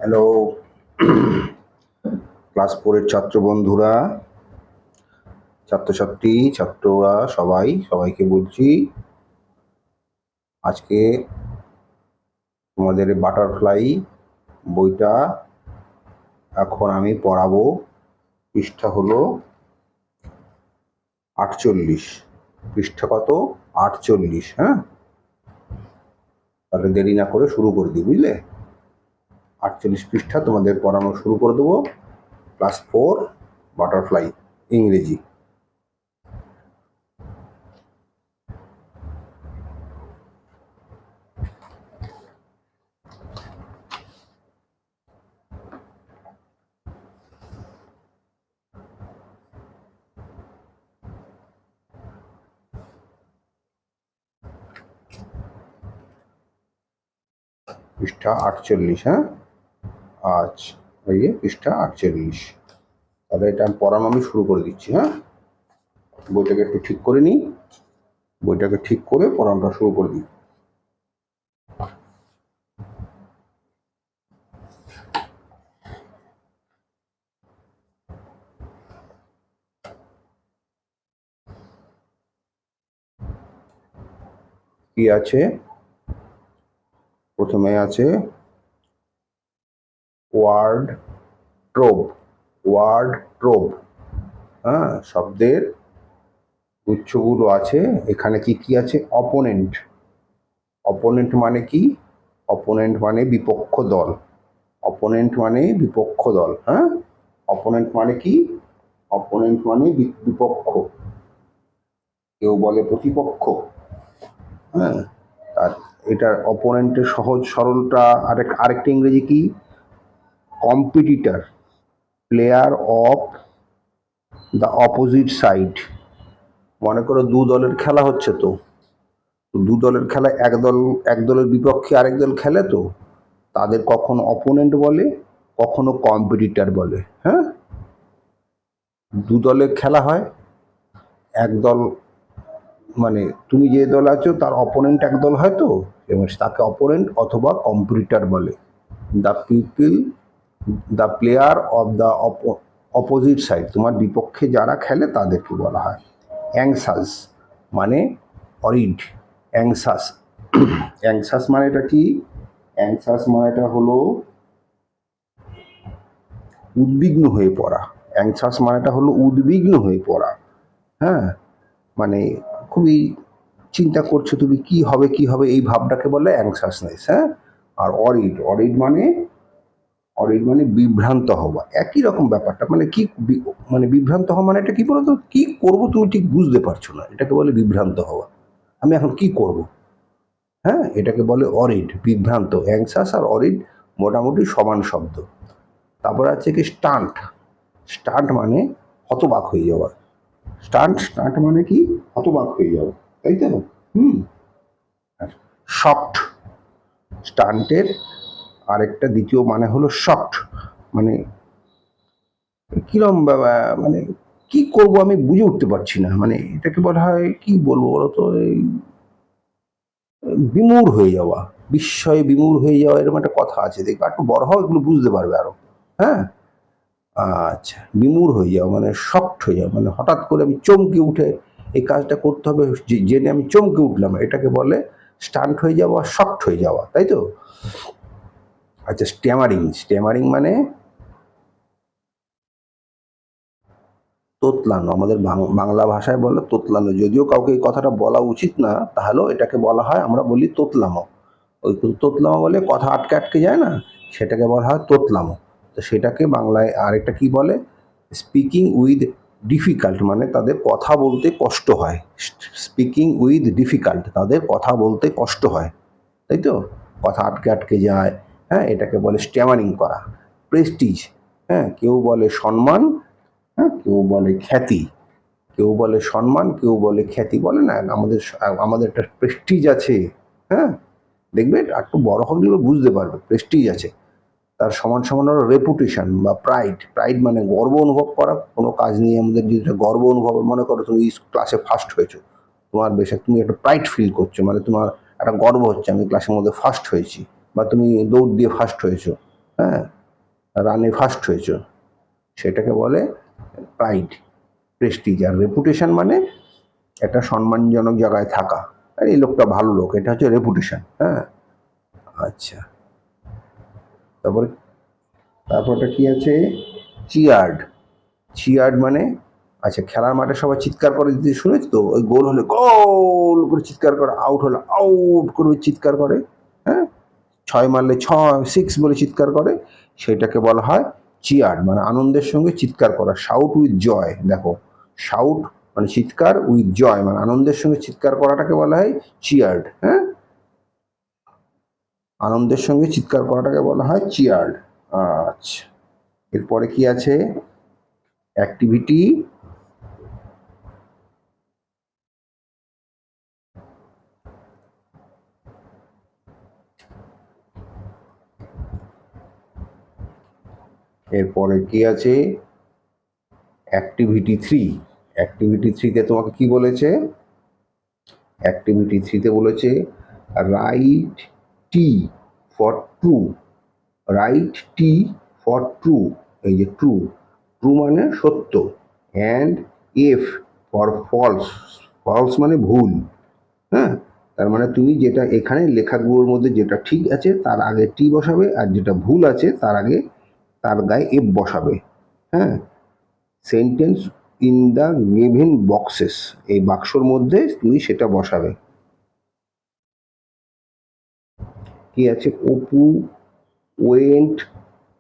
Hello class 4 এর ছাত্র বন্ধুরা, ছাত্রছাত্রী, ছাত্ররা সবাইকে বলছি, আজকে তোমাদের বাটারফ্লাই বইটা এখন আমি পড়াবো। পৃষ্ঠা হলো 48। পৃষ্ঠা কত? 48। হ্যাঁ, তাহলে দেরি না করে শুরু করে দিই, বুঝলে? 48 পৃষ্ঠা তোমাদের পড়ানো শুরু করে দেবো। ক্লাস 4 বাটারফ্লাই ইংরেজি। পৃষ্ঠা 48। হ্যাঁ, আচ্ছা, এই যে পৃষ্ঠা 48। তাহলে এটা পড়ানো আমি শুরু করে দিচ্ছি। হ্যাঁ, বইটাকে একটু ঠিক করে নিই, বইটাকে ঠিক করে পড়ানোটা শুরু করে দিই। কি আছে? প্রথমে আছে ওয়ার্ড ট্রোব। ওয়ার্ড ট্রোব, হ্যাঁ, শব্দের গুচ্ছগুলো আছে। এখানে কি কি আছে? অপোনেন্ট। অপোনেন্ট মানে কি? অপোনেন্ট মানে বিপক্ষ দল। অপোনেন্ট মানে বিপক্ষ দল। হ্যাঁ, অপোনেন্ট মানে কি? অপোনেন্ট মানে বিপক্ষ। কেউ বলে প্রতিপক্ষ। হ্যাঁ, আর এটার অপোনেন্টের সহজ সরলটা আরেকটা ইংরেজি কি? Competitor, player of the opposite side. মনে করো দু দলের খেলা হচ্ছে, তো দু দলের খেলা এক দলের বিপক্ষে আরেক দল খেলে, তো তাদের কখনো অপোনেন্ট বলে, কখনো কম্পিটিটর বলে। হ্যাঁ, দু দলের খেলা হয়, এক দল মানে তুমি যে দল আছো তার অপোনেন্ট এক দল হয়, তো এবং তাকে অপোনেন্ট অথবা কম্পিটিটর বলে। The player of the opposite side, তোমার বিপক্ষে যারা খেলে তাদেরকে বলা হয় অ্যাংসাস, মানে অরিড। অ্যাংসাস। অ্যাংসাস মানে এটা কি? অ্যাংসাস মানে এটা হলো উদ্বিগ্ন হয়ে পড়া। অ্যাংসাস মানেটা হলো উদ্বিগ্ন হয়ে পড়া। হ্যাঁ, মানে খুবই চিন্তা করছো তুমি, কি হবে কি হবে, এই ভাবটাকে বলে অ্যাংসাসনেস। হ্যাঁ, আর অরিড মানে বিভ্রান্ত হওয়া। একই রকম ব্যাপারটা, মানে কি মানে বিভ্রান্ত হওয়া মানে এটা কি বলতো? কি করব তুমি ঠিক বুঝতে পারছো না, এটাকে বলে বিভ্রান্ত হওয়া। আমি এখন কি করব? হ্যাঁ, এটাকে বলে অরিড, বিভ্রান্ত। অ্যাংসাস আর অরিড মোটামুটি সমান শব্দ। তারপর আছে কি স্টান্ট। স্টান্ট মানে হতবাক হয়ে যাওয়া। স্টান্ট মানে কি? হতবাক হয়ে যাওয়া, তাই তো? হুম। শকড। স্টান্টের আরেকটা দ্বিতীয় মানে হলো শকড, মানে কিরম মানে কি করব আমি বুঝে উঠতে পারছি না, মানে এটাকে বলা হয়, কি বলবো বলতো, এই বিমূঢ় হয়ে যাওয়া, বিস্ময়ে বিমূঢ় হয়ে যাওয়া, এরকম একটা কথা আছে, দেখবে একটু বড় হও এগুলো বুঝতে পারবে আরো। হ্যাঁ, আচ্ছা, বিমূঢ় হয়ে যাওয়া মানে শকড হয়ে যাওয়া, মানে হঠাৎ করে আমি চমকে উঠে এই কাজটা করতে হবে জেনে আমি চমকে উঠলাম, এটাকে বলে স্টান্ট হয়ে যাওয়া, শকড হয়ে যাওয়া, তাই তো? আচ্ছা, স্ট্যামারিং। স্ট্যামারিং মানে তোতলানো। আমাদের বাংলা ভাষায় বলে তোতলানো, যদিও কাউকে এই কথাটা বলা উচিত না, তাহলেও এটাকে বলা হয়, আমরা বলি তোতলামো। ওই তোতলামো বলে কথা আটকে আটকে যায় না, সেটাকে বলা হয় তোতলামো। তো সেটাকে বাংলায় আরেকটা কি বলে? স্পিকিং উইথ ডিফিকাল্ট, মানে তাদের কথা বলতে কষ্ট হয়। স্পিকিং উইথ ডিফিকাল্ট, তাদের কথা বলতে কষ্ট হয়, তাই তো? কথা আটকে আটকে যায়। হ্যাঁ, এটাকে বলে স্ট্যামারিং করা। প্রেস্টিজ, হ্যাঁ, কেউ বলে সম্মান, হ্যাঁ, কেউ বলে খ্যাতি। কেউ বলে সম্মান, কেউ বলে খ্যাতি। বলে না আমাদের আমাদের একটা প্রেস্টিজ আছে। হ্যাঁ, দেখবে একটু বড় হলে বুঝতে পারবে প্রেস্টিজ আছে। তার সমান সমান হলো রেপুটেশন বা প্রাইড। প্রাইড মানে গর্ব অনুভব করা কোনো কাজ নিয়ে। আমাদের যেটা গর্ব অনুভব, মনে করো তুমি ক্লাসে ফার্স্ট হয়েছো, তোমার বেশ তুমি একটা প্রাইড ফিল করছো, মানে তোমার একটা গর্ব হচ্ছে আমি ক্লাসের মধ্যে ফার্স্ট হয়েছি, বা তুমি দৌড় দিয়ে ফার্স্ট হয়েছো। হ্যাঁ, রানে ফার্স্ট হয়েছ, সেটাকে বলে প্রাইড, প্রেস্টিজ। আর রেপুটেশন মানে একটা সম্মানজনক জায়গায় থাকা, আর এই লোকটা ভালো লোক, এটা হচ্ছে রেপুটেশন। হ্যাঁ, আচ্ছা, তারপরে তারপরটা কি আছে? চিয়ার্ড। চিয়ার্ড মানে, আচ্ছা, খেলার মাঠে সবাই চিৎকার করে দিতে শুনেছ তো, ওই গোল হলে গোল করে চিৎকার করে, আউট হলে আউট করবে চিৎকার করে, হ্যাঁ, ছয় মারলে ছয়, সিক্স বলে চিৎকার করে, সেটাকে বলা হয় চিয়ার্ড, মানে আনন্দের সঙ্গে চিৎকার করা, শাউট উইথ জয়। দেখো, শাউট মানে চিৎকার, উইথ জয় মানে আনন্দের সঙ্গে চিৎকার করাটাকে বলা হয় চিয়ার্ড। হ্যাঁ, আনন্দের সঙ্গে চিৎকার করাটাকে বলা হয় চিয়ার্ড। আচ্ছা, এরপরে কি আছে? অ্যাক্টিভিটি এরপরে কি আছে? Activity three. অ্যাক্টিভিটি থ্রিতে তোমাকে কি বলেছে? অ্যাক্টিভিটি থ্রিতে বলেছে write T for true. Write T for true, এই যে ট্রু, ট্রু মানে সত্য, and F for false. False মানে ভুল। হ্যাঁ, তার মানে তুমি যেটা এখানে লেখাগুলোর মধ্যে যেটা ঠিক আছে তার আগে টি বসাবে, আর যেটা ভুল আছে তার আগে, তার গায়ে এফ বসাবে। হ্যাঁ, sentence in the given boxes, এই বাক্সর মধ্যে তুমি সেটা বসাবে। কি আছে? Apu went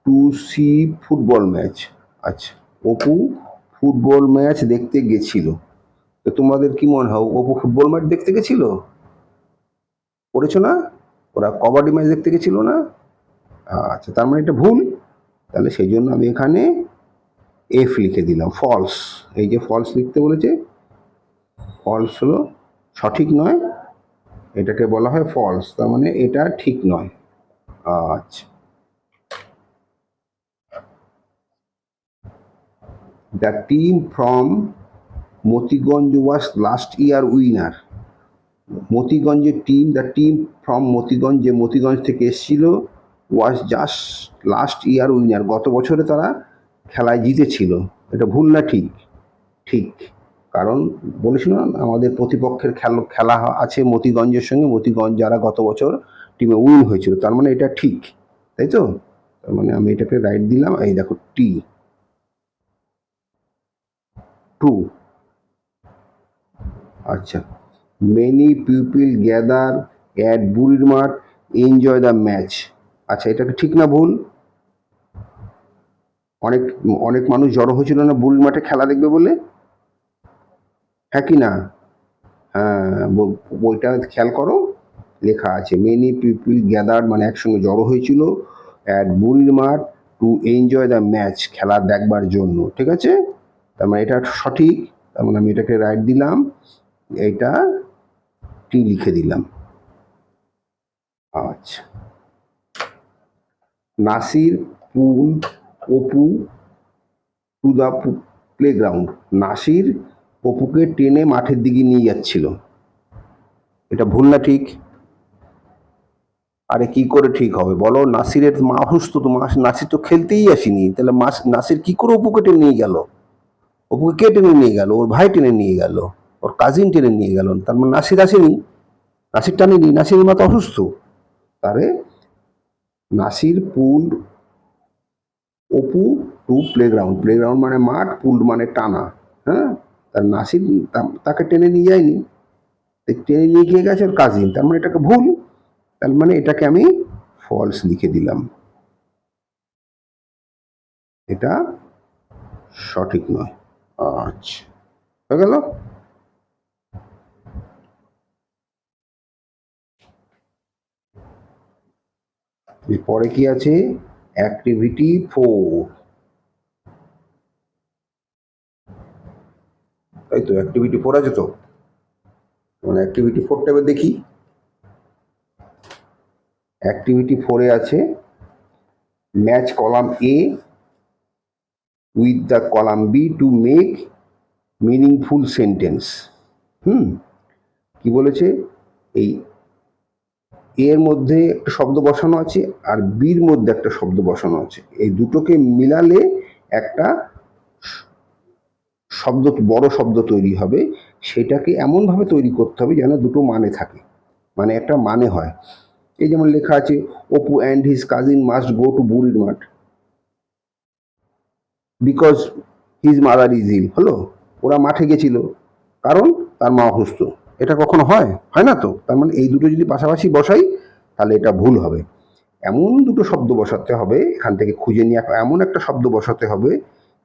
to see football match. আচ্ছা, অপু ফুটবল ম্যাচ দেখতে গেছিল। তো তোমাদের কি মনে হয়, অপু ফুটবল ম্যাচ দেখতে গেছিল? পড়েছো না? ওরা কবাডি ম্যাচ দেখতে গেছিল না? আচ্ছা, তার মানে এটা ভুল। তাহলে সেই জন্য আমি এখানে এফ লিখে দিলাম, ফলস। এই যে ফলস লিখতে বলেছে, ফলস হলো সঠিক নয়, এটাকে বলা হয় ফলস, তার মানে এটা ঠিক নয়। আচ্ছা, the team from Motiganj was last year winner. মতিগঞ্জের team, the team from Motiganj, যে মতিগঞ্জ থেকে এসেছিল, was just last year winner, গত বছরে তারা খেলায় জিতেছিল। এটা ভুল না ঠিক? ঠিক, কারণ বলেছিল না আমাদের প্রতিপক্ষের খেলা আছে মতিগঞ্জের সঙ্গে, মতিগঞ্জ যারা গত বছর টিমে উইন হয়েছিল, তার মানে এটা ঠিক, তাই তো? তার মানে আমি এটাকে রাইট দিলাম, এই দেখো টি, ট্রু। আচ্ছা, মেনি পিপল গ্যাদার অ্যাট বুড়ির মাঠ এনজয় দ্য ম্যাচ। আচ্ছা, এটাকে ঠিক না ভুল? অনেক অনেক মানুষ জড়ো হয়েছিল না বুড়ির মাঠে খেলা দেখবে বলে, হ্যাঁ কি না? হ্যাঁ, বইটা খেয়াল করো, লেখা আছে মেনি পিপল গ্যাদার মানে একসঙ্গে জড়ো হয়েছিল অ্যাট বুড়ির মাঠ টু এনজয় দ্য ম্যাচ, খেলা দেখবার জন্য। ঠিক আছে, তার মানে এটা সঠিক, তার মানে আমি এটাকে রাইট দিলাম, এটা টি লিখে দিলাম। আচ্ছা, Nasir pull Apu to the playground. Nasir অপুকে টেনে মাঠের দিকে নিয়ে যাচ্ছিল, এটা ভুল না ঠিক? আরে কি করে ঠিক হবে বলো? নাসিরের মা অসুস্থ, তো নাসির তো খেলতেই আসেনি, তাহলে নাসির কি করে অপুকে টেনে নিয়ে গেল? অপুকে কে টেনে নিয়ে গেল? ওর ভাই টেনে নিয়ে গেল, ওর কাজিন টেনে নিয়ে গেল, তার মানে নাসির আসেনি, নাসির টানেনি, নাসিরের মা তো অসুস্থ। তারে Nasir pull Apu two playground, playground মানে মাঠ, পুল মানে টানা। হ্যাঁ, তার নাসির তাকে টেনে নিয়ে যায়নি, টেনে নিয়ে গিয়ে গেছে ওর কাজিন, তার মানে এটাকে ভুল, তার মানে এটাকে আমি ফলস লিখে দিলাম, এটা সঠিক নয়। আচ্ছা, হয়ে গেল। এরপরে কি আছে? Activity four. তাই তো, অ্যাক্টিভিটি ফোর আছে তো, মানে অ্যাক্টিভিটি ফোরটা এবার দেখি। অ্যাক্টিভিটি ফোরে আছে match column A with the column B to make meaningful sentence. কি বলেছে? এই এর মধ্যে একটা শব্দ বসানো আছে আর বির মধ্যে একটা শব্দ বসানো আছে, এই দুটোকে মিলালে একটা শব্দ, বড় শব্দ তৈরি হবে। সেটাকে এমনভাবে তৈরি করতে হবে যেন দুটো মানে থাকে, মানে একটা মানে হয়। এই যেমন লেখা আছে Apu and his cousin must go to বুড়ির মাঠ because his mother is ill. হলো, ওরা মাঠে গেছিল কারণ তার মা অসুস্থ। এটা কখনো হয়? হয় না তো। তার মানে এই দুটো যদি পাশাপাশি বসাই তাহলে এটা ভুল হবে। এমন দুটো শব্দ বসাতে হবে, এখান থেকে খুঁজে নিয়ে এমন একটা শব্দ বসাতে হবে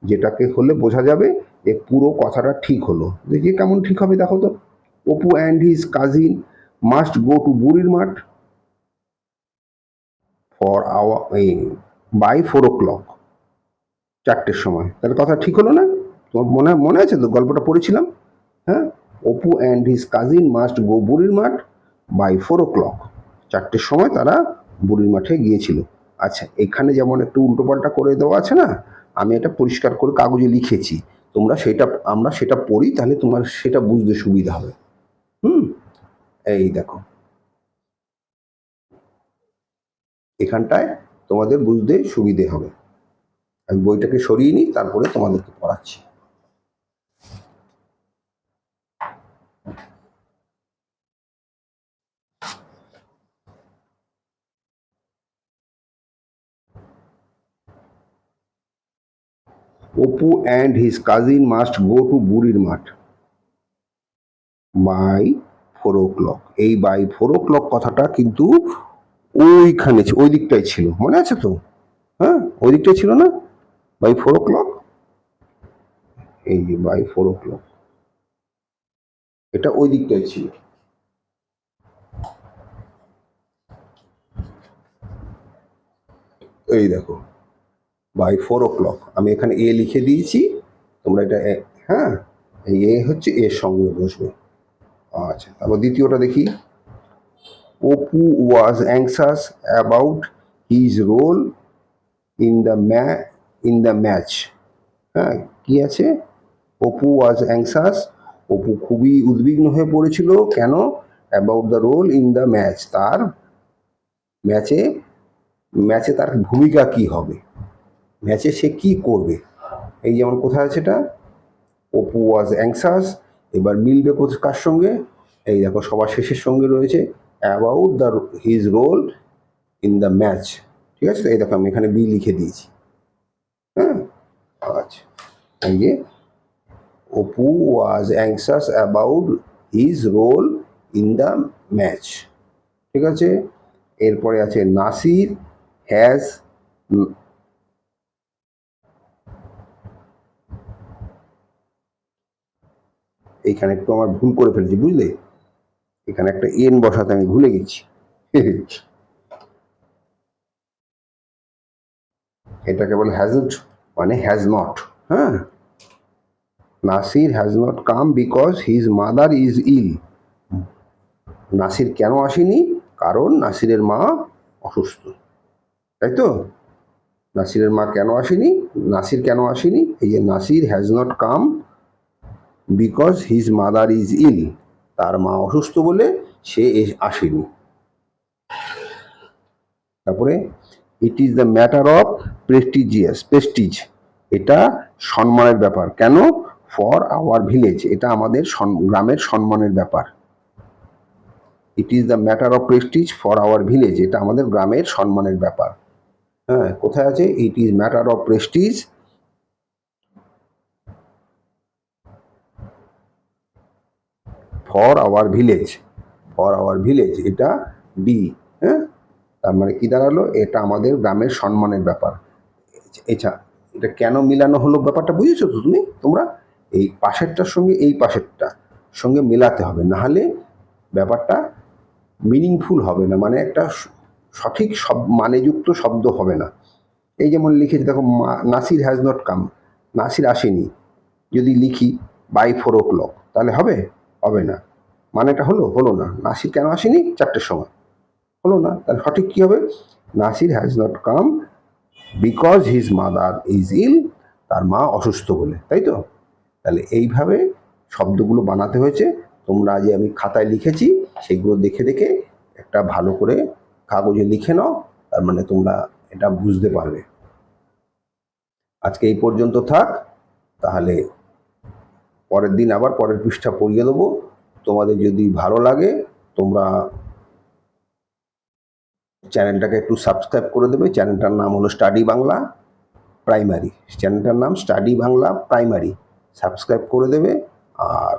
যেটাকে হলে বোঝা যাবে যে পুরো কথাটা ঠিক হলো। দেখি কেমন ঠিক হবে, দেখো তো। Apu and his cousin must go to বুড়ির মাঠ ফর আওয়ার বাই 4 o'clock, 4টের সময়। তাহলে কথা ঠিক হলো না? তোমার মনে মনে আছে তো, গল্পটা পড়েছিলাম। হ্যাঁ, Apu and his cousin must গো বুড়ির মাঠ বাই 4 o'clock, 4টের সময় তারা বুড়ির মাঠে গিয়েছিল। আচ্ছা, এখানে যেমন একটু উল্টোপাল্টা করে দেওয়া আছে না, আমি এটা পরিষ্কার করে কাগজে লিখেছি। তোমরা সেটা, আমরা সেটা পড়ি, তাহলে তোমার সেটা বুঝতে সুবিধা হবে। হুম, এই দেখো এখানটায় তোমাদের বুঝতে সুবিধে হবে। আমি বইটাকে সরিয়ে নিই, তারপরে তোমাদেরকে পড়াচ্ছি। Apu and his cousin must go to বুড়ির মাঠ বাই 4 o'clock। এই বাই 4 o'clock কথাটা কিন্তু ওইখানে, ওই দিকটাই ছিল, মনে আছে তো? হ্যাঁ, ওই দিকটাই ছিল না, বাই 4 o'clock। এই যে বাই 4 o'clock, এটা ওই দিকটাই ছিল। এই দেখো বাই 4 o'clock, আমি এখানে এ লিখে দিয়েছি, তোমরা এটা হ্যাঁ, এই এ হচ্ছে এর সঙ্গে বসবে। আচ্ছা, তারপর দ্বিতীয়টা দেখি। Apu was anxious about his role in the match. হ্যাঁ, কি আছে? অপু ওয়াজ অ্যাংসাস, অপু খুবই উদ্বিগ্ন হয়ে পড়েছিল। কেন? About the role in the match, তার ম্যাচে, ম্যাচে তার ভূমিকা কি হবে, ম্যাচে সে কি করবে। এই যেমন কোথায় আছে এটা, অপু ওয়াজ অ্যাংসাস, এবার মিলবে কার সঙ্গে? এই দেখো সবার শেষের সঙ্গে রয়েছে about the his role in the match. ঠিক আছে, এই দেখো আমি এখানে বি লিখে দিয়েছি। হ্যাঁ, আচ্ছা, এই যে Apu was anxious about his role in the match. ঠিক আছে, এরপরে আছে নাসির হ্যাজ, এইখানে একটু আমার ভুল করে ফেলেছি, বুঝলে? এখানে একটা এন বসাতে আমি ভুলে গেছি। এটাকে বলে হ্যাজন্ট, মানে হ্যাজ নট। হ্যাঁ, Nasir has not come because his mother is ill. Nasir কেন আসেনি? কারণ নাসিরের মা অসুস্থ, তাই তো? নাসিরের মা কেন আসেনি? নাসির কেন আসেনি? এই যে Nasir has not come because his mother is ill, তার মা অসুস্থ বলে সে আসেনি। তারপরে it is the matter of prestige, এটা সম্মানের ব্যাপার। কেন? ফর আওয়ার ভিলেজ, এটা আমাদের গ্রামের সম্মানের ব্যাপার। ইট is the matter of Prestige for our village, এটা আমাদের গ্রামের সম্মানের ব্যাপার। হ্যাঁ, কোথায় আছে? It is matter of Prestige for our village, for our village, এটা বি। হ্যাঁ, তার মানে কি দাঁড়ালো? এটা আমাদের গ্রামের সম্মানের ব্যাপার। আচ্ছা, এটা কেন মিলানো হলো ব্যাপারটা বুঝেছো তো তুমি? তোমরা এই পাশেরটার সঙ্গে এই পাশেরটা সঙ্গে মেলাতে হবে, নাহলে ব্যাপারটা মিনিংফুল হবে না, মানে একটা সঠিক মানেযুক্ত শব্দ হবে না। এই যেমন লিখেছি দেখো, Nasir has not come, Nasir আসেনি। যদি লিখি বাই 4 o'clock, তাহলে হবে? হবে না। মানেটা হলো? হলো না। নাসির কেন আসেনি? 4টের সময়। হলো না। তাহলে সঠিক কী হবে? Nasir has not come because his mother is ill, তার মা অসুস্থ বলে, তাই তো? তাহলে এইভাবে শব্দগুলো বানাতে হয়েছে। তোমরা যে আমি খাতায় লিখেছি সেগুলো দেখে দেখে একটা ভালো করে কাগজে লিখে নাও, তার মানে তোমরা এটা বুঝতে পারবে। আজকে এই পর্যন্ত থাক, তাহলে পরের দিন আবার পরের পৃষ্ঠা পড়িয়ে দেবো। তোমাদের যদি ভালো লাগে তোমরা চ্যানেলটাকে একটু সাবস্ক্রাইব করে দেবে। চ্যানেলটার নাম হলো স্টাডি বাংলা প্রাইমারি। চ্যানেলটার নাম স্টাডি বাংলা প্রাইমারি। সাবস্ক্রাইব করে দেবে, আর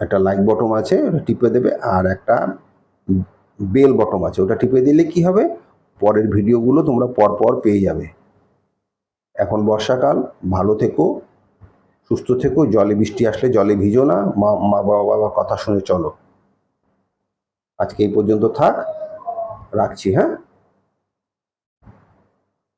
একটা লাইক বটন আছে ওটা টিপে দেবে, আর একটা বেল বটন আছে ওটা টিপে দিলে কি হবে, পরের ভিডিওগুলো তোমরা পরপর পেয়ে যাবে। এখন বর্ষাকাল, ভালো থেকো, সুস্থ থেকো, জলে বৃষ্টি আসলে জলে ভিজো না, মা বাবার কথা শুনে চলো। আজকে এই পর্যন্ত থাক, রাখছি, হ্যাঁ।